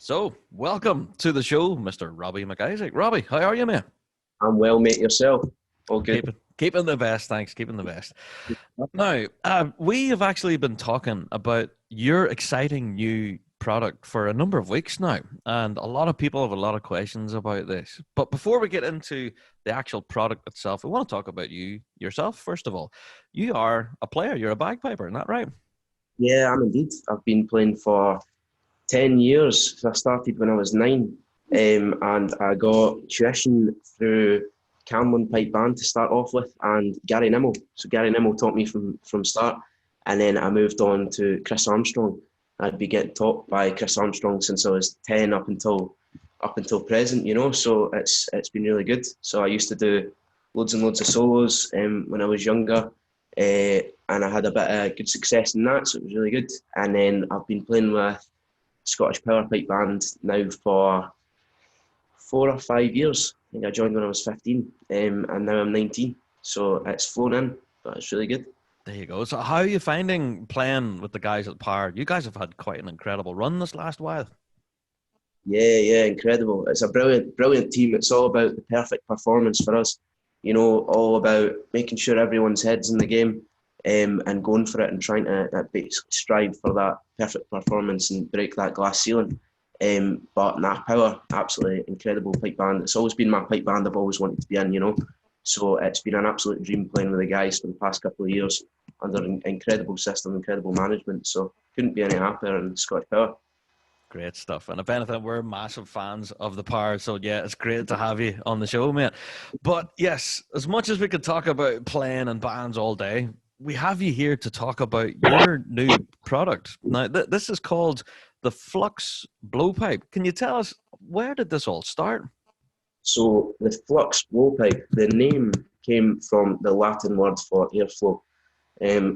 So, welcome to the show, Mr. Robbie MacIsaac. Robbie, how are you, man? I'm well, mate. Yourself? All good. Keeping the best, thanks. Keeping the best. Now, we have actually been talking about your exciting new product for a number of weeks now, and a lot of people have a lot of questions about this. But before we get into the actual product itself, we want to talk about you yourself, first of all. You are a player, you're a bagpiper, isn't that right? Yeah, I'm indeed. I've been playing for 10 years. I started when I was 9, and I got tuition through Cameron Pipe Band to start off with, and Gary Nimmo. So Gary Nimmo taught me from start, and then I moved on to Chris Armstrong. I'd be getting taught by Chris Armstrong since I was 10 up until present, you know. So it's been really good. So I used to do loads and loads of solos when I was younger, and I had a bit of good success in that. So it was really good. And then I've been playing with Scottish Power Pipe Band now for 4 or 5 years. I think I joined when I was 15, and now I'm 19. So it's flown in, but it's really good. There you go. So how are you finding playing with the guys at Power? You guys have had quite an incredible run this last while. Yeah, incredible. It's a brilliant team. It's all about the perfect performance for us. You know, all about making sure everyone's head's in the game, and going for it and trying to basically strive for that perfect performance and break that glass ceiling. But Power, absolutely incredible pipe band. It's always been my pipe band I've always wanted to be in, you know. So it's been an absolute dream playing with the guys for the past couple of years under an incredible system, incredible management. So couldn't be any happier in Scottish Power. Great stuff. And if anything, we're massive fans of the Power. So, yeah, it's great to have you on the show, mate. But, yes, as much as we could talk about playing and bands all day, we have you here to talk about your new product. Now, this is called the Flux Blowpipe. Can you tell us, where did this all start? So the Flux Blowpipe, the name came from the Latin word for airflow.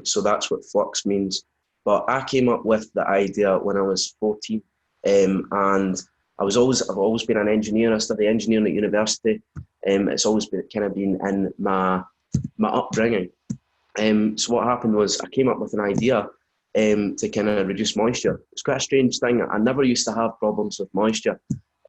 So that's what flux means. But I came up with the idea when I was 14. And I've always been an engineer. I studied engineering at university. It's always been in my upbringing. So what happened was I came up with an idea to kind of reduce moisture. It's quite a strange thing. I never used to have problems with moisture.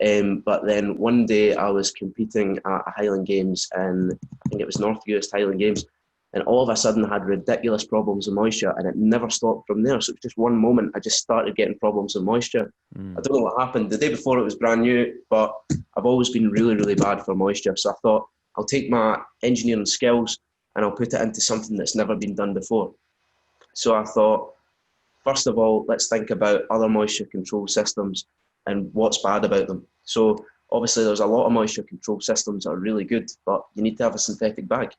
But then one day I was competing at a Highland Games, and I think it was North US Highland Games, and all of a sudden I had ridiculous problems with moisture, and it never stopped from there. So it was just one moment I just started getting problems with moisture. I don't know what happened. The day before it was brand new, but I've always been really, really bad for moisture. So I thought I'll take my engineering skills and I'll put it into something that's never been done before. So I thought, first of all, let's think about other moisture control systems and what's bad about them. So obviously there's a lot of moisture control systems that are really good, but you need to have a synthetic bag.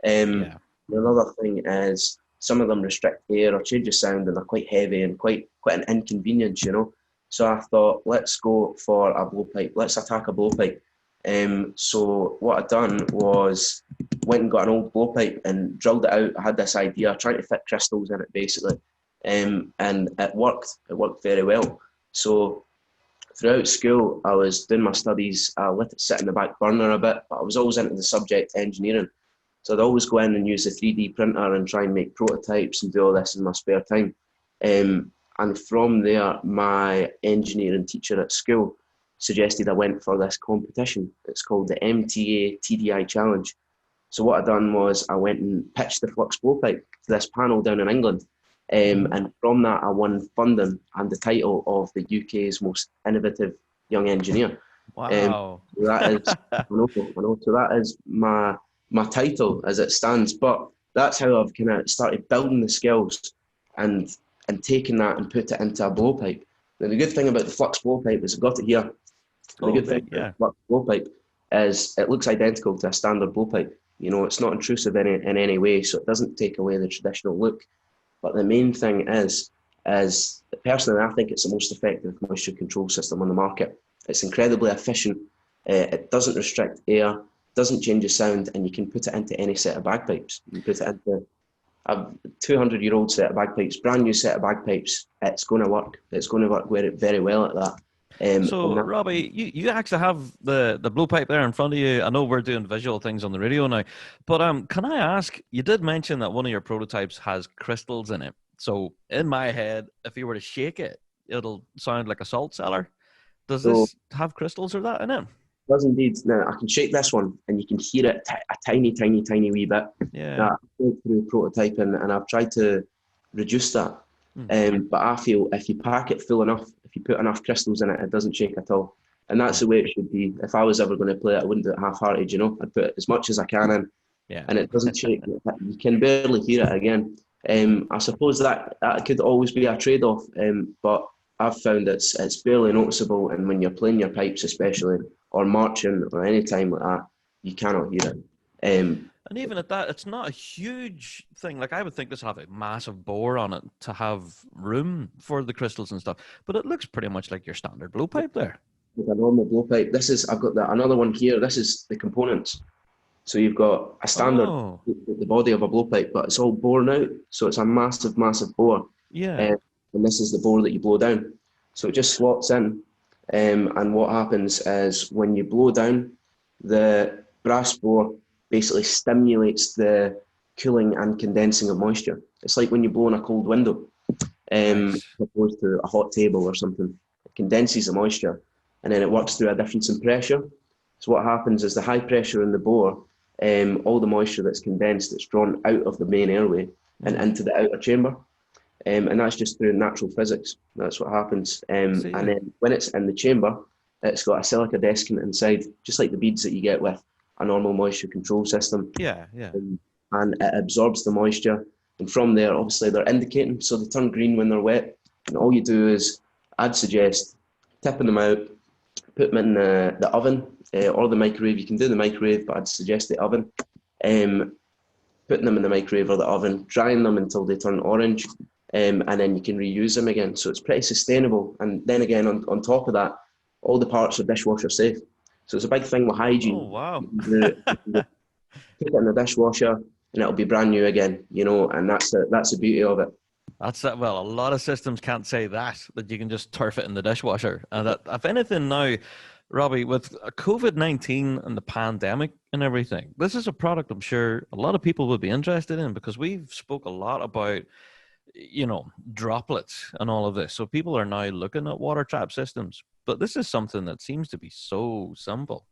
Another thing is some of them restrict air or change the sound, and they're quite heavy and quite an inconvenience, you know. So I thought, let's go for a blowpipe. Let's attack a blowpipe. So what I'd done was went and got an old blowpipe and drilled it out. I had this idea, trying to fit crystals in it basically, and it worked. It worked very well. So throughout school, I was doing my studies. I let it sit in the back burner a bit, but I was always into the subject engineering. So I'd always go in and use the 3D printer and try and make prototypes and do all this in my spare time. And from there, my engineering teacher at school suggested I went for this competition. It's called the MTA TDI Challenge. So what I done was I went and pitched the Flux Blowpipe to this panel down in England. And from that, I won funding and the title of the UK's most innovative young engineer. Wow. So that is, I know. So that is my title as it stands. But that's how I've kind of started building the skills and taking that and put it into a blowpipe. Now, the good thing about the Flux Blowpipe is I've got it here. The good thing about the Flux Blowpipe is it looks identical to a standard blowpipe. You know, it's not intrusive in any way, so it doesn't take away the traditional look. But the main thing is personally, I think it's the most effective moisture control system on the market. It's incredibly efficient. It doesn't restrict air, doesn't change the sound, and you can put it into any set of bagpipes. You can put it into a 200-year-old set of bagpipes, brand new set of bagpipes. It's going to work. It's going to work very, very well at that. So, Robbie, you actually have the blowpipe there in front of you. I know we're doing visual things on the radio now, but can I ask, you did mention that one of your prototypes has crystals in it. So in my head, if you were to shake it, it'll sound like a salt cellar. Does So this have crystals or that in it? it does indeed. Now I can shake this one, and you can hear it a tiny, tiny, tiny wee bit. Yeah. Now, I've gone through prototyping, and I've tried to reduce that. But I feel if you pack it full enough, if you put enough crystals in it, it doesn't shake at all. And that's the way it should be. If I was ever going to play it, I wouldn't do it half-hearted, you know. I'd put as much as I can in, Yeah. and it doesn't shake. You can barely hear it again. I suppose that could always be a trade-off, but I've found it's barely noticeable, and when you're playing your pipes especially, or marching, or any time like that, you cannot hear it. And even at that, it's not a huge thing. Like, I would think this would have a massive bore on it to have room for the crystals and stuff. But it looks pretty much like your standard blowpipe there. With a normal blowpipe, I've got another one here. This is the components. So you've got a standard, the body of a blowpipe, but it's all borne out. So it's a massive, massive bore. Yeah. And this is the bore that you blow down. So it just slots in. And what happens is when you blow down, the brass bore basically stimulates the cooling and condensing of moisture. It's like when you blow in a cold window, as opposed to a hot table or something. It condenses the moisture, and then it works through a difference in pressure. So what happens is the high pressure in the bore, all the moisture that's condensed, it's drawn out of the main airway and into the outer chamber. And that's just through natural physics. That's what happens. And then when it's in the chamber, it's got a silica desiccant inside, just like the beads that you get with a normal moisture control system. Yeah. And it absorbs the moisture. And from there, obviously, they're indicating, so they turn green when they're wet. And all you do is, I'd suggest tipping them out, put them in the oven or the microwave. You can do the microwave, but I'd suggest the oven. Putting them in the microwave or the oven, drying them until they turn orange, and then you can reuse them again. So it's pretty sustainable. And then again, on top of that, all the parts are dishwasher safe. So it's a big thing with hygiene. Oh, wow. You can put it in the dishwasher and it'll be brand new again, you know, and that's the beauty of it. That's it. Well, a lot of systems can't say that you can just turf it in the dishwasher. And that, if anything now, Robbie, with COVID-19 and the pandemic and everything, this is a product I'm sure a lot of people would be interested in, because we've spoke a lot about, you know, droplets and all of this. So people are now looking at water trap systems, but this is something that seems to be so simple.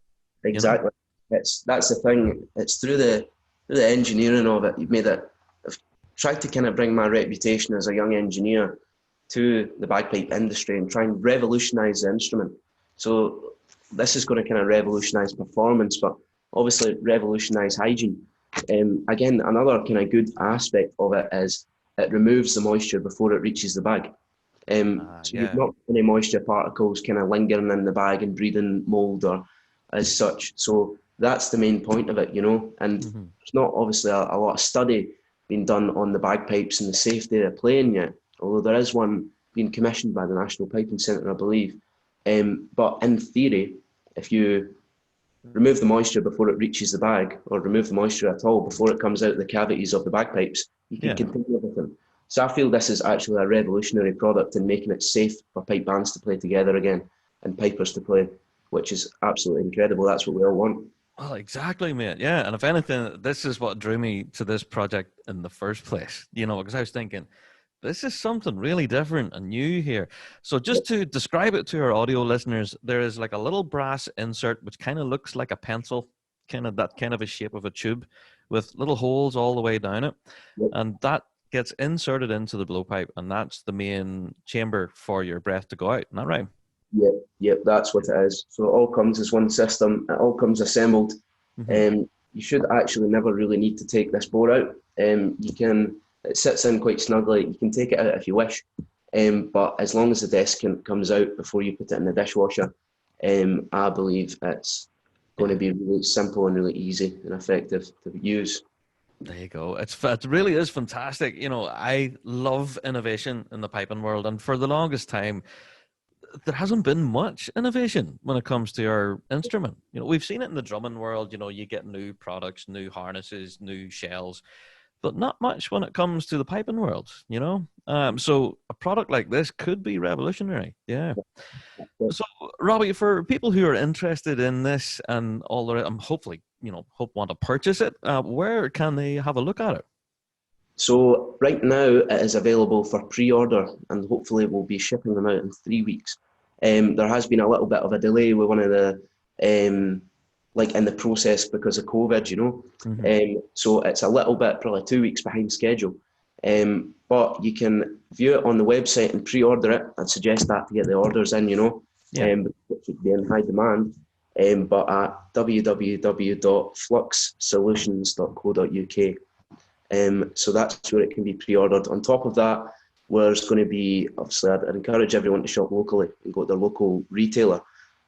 Exactly. You know? That's the thing. It's through the engineering of it. You've made it. I've tried to kind of bring my reputation as a young engineer to the bagpipe industry and try and revolutionize the instrument. So this is going to kind of revolutionize performance, but obviously revolutionize hygiene. Again, another kind of good aspect of it is it removes the moisture before it reaches the bag. So you've not any moisture particles kind of lingering in the bag and breeding mold or as such. So that's the main point of it, you know. And there's not obviously a lot of study being done on the bagpipes and the safety of playing yet, although there is one being commissioned by the National Piping Centre, I believe. But in theory, if you remove the moisture before it reaches the bag, or remove the moisture at all before it comes out the cavities of the bagpipes, you can continue everything. So I feel this is actually a revolutionary product in making it safe for pipe bands to play together again and pipers to play, which is absolutely incredible. That's what we all want. Well, exactly, mate. Yeah. And if anything, this is what drew me to this project in the first place, you know, because I was thinking, this is something really different and new here. So just to describe it to our audio listeners, there is like a little brass insert, which kind of looks like a pencil, kind of a shape of a tube with little holes all the way down it. Yep. And that gets inserted into the blowpipe, and that's the main chamber for your breath to go out. Isn't that right? Yep, that's what it is. So it all comes as one system. It all comes assembled. You should actually never really need to take this bore out. It sits in quite snugly. You can take it out if you wish, but as long as the desiccant comes out before you put it in the dishwasher, I believe it's going to be really simple and really easy and effective to use. There you go. It really is fantastic. You know, I love innovation in the piping world, and for the longest time, there hasn't been much innovation when it comes to our instrument. You know, we've seen it in the drumming world. You know, you get new products, new harnesses, new shells, but not much when it comes to the piping world, you know? So a product like this could be revolutionary. Yeah. So, Robbie, for people who are interested in this and all the, hopefully, you know, want to purchase it, where can they have a look at it? So right now it is available for pre-order, and hopefully we'll be shipping them out in 3 weeks. There has been a little bit of a delay with one of the, like in the process because of COVID, you know. So it's a little bit, probably 2 weeks behind schedule. But you can view it on the website and pre-order it. I'd suggest that to get the orders in, you know, which would be in high demand. But at www.fluxsolutions.co.uk. So that's where it can be pre-ordered. On top of that, there's going to be, obviously, I'd encourage everyone to shop locally and go to their local retailer.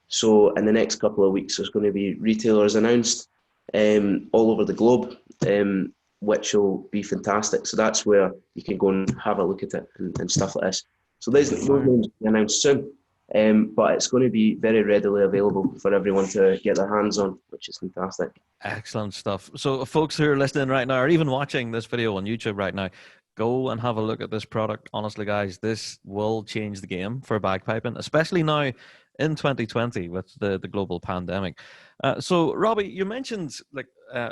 So in the next couple of weeks, there's going to be retailers announced all over the globe, which will be fantastic. So that's where you can go and have a look at it and stuff like this. So those names will be announced soon, but it's going to be very readily available for everyone to get their hands on, which is fantastic. Excellent stuff. So folks who are listening right now, or even watching this video on YouTube right now, go and have a look at this product. Honestly, guys, this will change the game for bagpiping, especially now in 2020 with the global pandemic. So Robbie, you mentioned like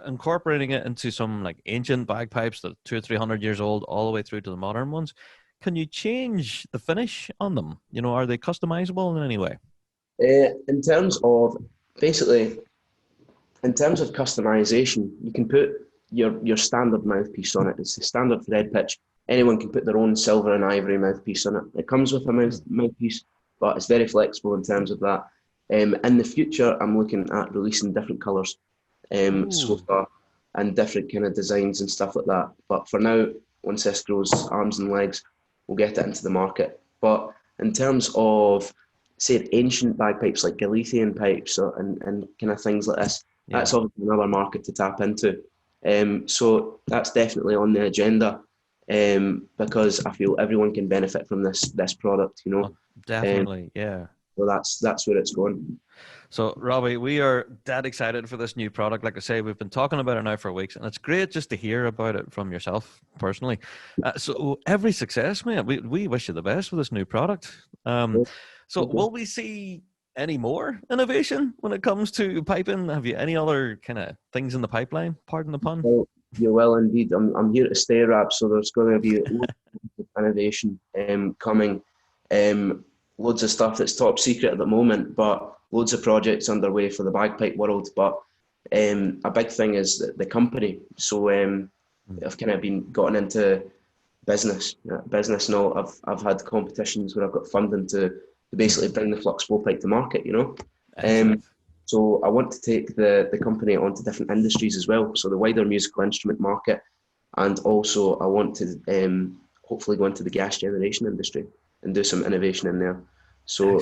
incorporating it into some like ancient bagpipes that are 200 or 300 years old all the way through to the modern ones. Can you change the finish on them? You know, are they customizable in any way? In terms of customization, you can put your standard mouthpiece on it. It's the standard thread pitch. Anyone can put their own silver and ivory mouthpiece on it. It comes with a mouthpiece, but it's very flexible in terms of that. In the future, I'm looking at releasing different colours so far, and different kind of designs and stuff like that. But for now, once this grows arms and legs, we'll get it into the market. But in terms of, say, ancient bagpipes like Galician pipes and kind of things like this, that's obviously another market to tap into. So that's definitely on the agenda, because I feel everyone can benefit from this product, you know. Oh, definitely, yeah. So that's where it's going. So Robbie, we are dead excited for this new product. Like I say, we've been talking about it now for weeks, and it's great just to hear about it from yourself personally. So every success, mate. We wish you the best with this new product. So will we see any more innovation when it comes to piping? Have you any other kind of things in the pipeline? Pardon the pun. Well, you will indeed. I'm here to stay, Rab. So there's going to be innovation coming. Loads of stuff that's top secret at the moment, but loads of projects underway for the bagpipe world. But a big thing is the company. So I've kind of been gotten into business now. I've had competitions where I've got funding to basically bring the Flux Blowpipe to market, you know. So I want to take the company onto different industries as well. So the wider musical instrument market, and also I want to hopefully go into the gas generation industry and do some innovation in there. So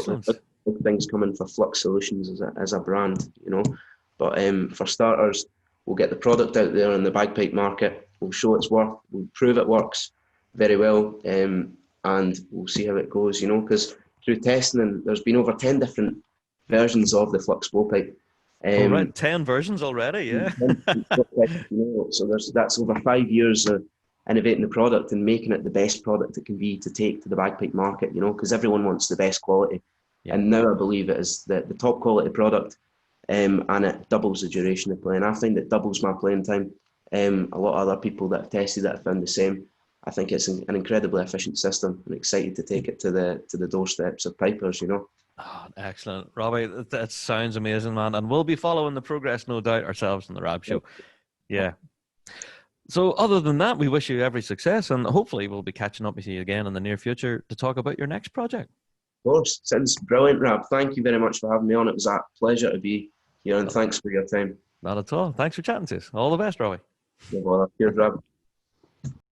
big things coming for Flux Solutions as a brand, you know. But for starters, we'll get the product out there in the bagpipe market. We'll show its worth. We'll prove it works very well, and we'll see how it goes, you know. Because through testing, there's been over 10 different versions of the Flux Blowpipe. All right, 10 versions already, yeah. You know, so that's over 5 years of innovating the product and making it the best product it can be to take to the bagpipe market, you know, because everyone wants the best quality. And now I believe it is the top quality product, and it doubles the duration of playing. I find it doubles my playing time. A lot of other people that have tested it have found the same. I think it's an incredibly efficient system, and excited to take it to the doorsteps of pipers, you know. Oh, excellent, Robbie. That sounds amazing, man. And we'll be following the progress, no doubt, ourselves in the Rab Show. Yeah. So other than that, we wish you every success, and hopefully we'll be catching up with you again in the near future to talk about your next project. Of course. Sounds brilliant, Rab. Thank you very much for having me on. It was a pleasure to be here, and thanks for your time. Not at all. Thanks for chatting to us. All the best, Robbie. No bother. Cheers, Rab.